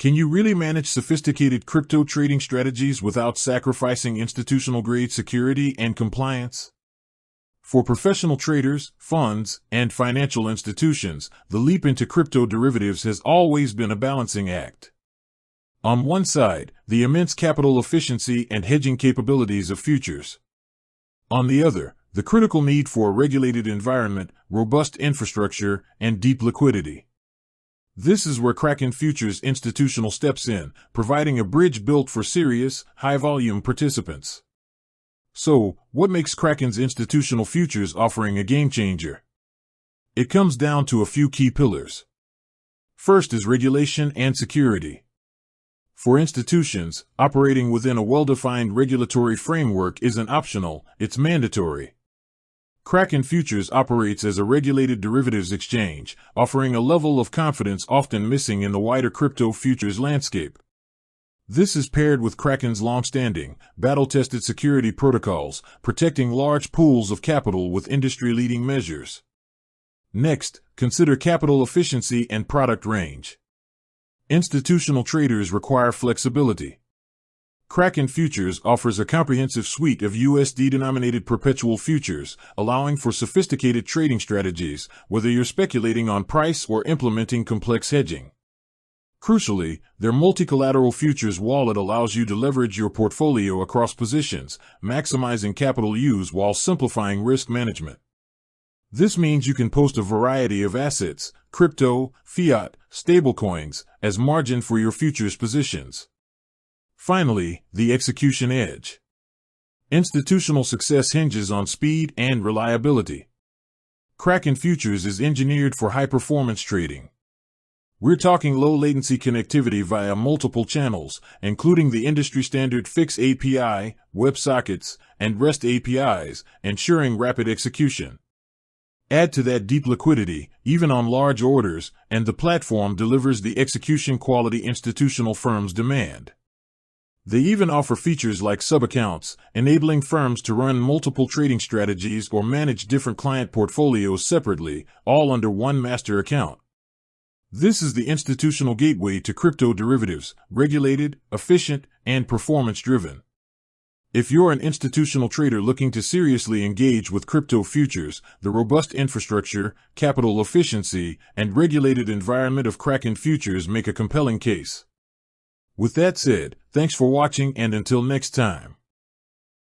Can you really manage sophisticated crypto trading strategies without sacrificing institutional-grade security and compliance? For professional traders, funds, and financial institutions, the leap into crypto derivatives has always been a balancing act. On one side, the immense capital efficiency and hedging capabilities of futures. On the other, the critical need for a regulated environment, robust infrastructure, and deep liquidity. This is where Kraken Futures Institutional steps in, providing a bridge built for serious, high-volume participants. So, what makes Kraken's institutional futures offering a game-changer? It comes down to a few key pillars. First is regulation and security. For institutions, operating within a well-defined regulatory framework isn't optional, it's mandatory. Kraken Futures operates as a regulated derivatives exchange, offering a level of confidence often missing in the wider crypto futures landscape. This is paired with Kraken's long-standing, battle-tested security protocols, protecting large pools of capital with industry-leading measures. Next, consider capital efficiency and product range. Institutional traders require flexibility. Kraken Futures offers a comprehensive suite of USD-denominated perpetual futures, allowing for sophisticated trading strategies, whether you're speculating on price or implementing complex hedging. Crucially, their multi-collateral futures wallet allows you to leverage your portfolio across positions, maximizing capital use while simplifying risk management. This means you can post a variety of assets, crypto, fiat, stablecoins, as margin for your futures positions. Finally, the execution edge. Institutional success hinges on speed and reliability. Kraken Futures is engineered for high-performance trading. We're talking low-latency connectivity via multiple channels, including the industry-standard FIX API, WebSockets, and REST APIs, ensuring rapid execution. Add to that deep liquidity, even on large orders, and the platform delivers the execution quality institutional firms demand. They even offer features like sub-accounts, enabling firms to run multiple trading strategies or manage different client portfolios separately, all under one master account. This is the institutional gateway to crypto derivatives, regulated, efficient, and performance-driven. If you're an institutional trader looking to seriously engage with crypto futures, the robust infrastructure, capital efficiency, and regulated environment of Kraken Futures make a compelling case. With that said, thanks for watching, and until next time.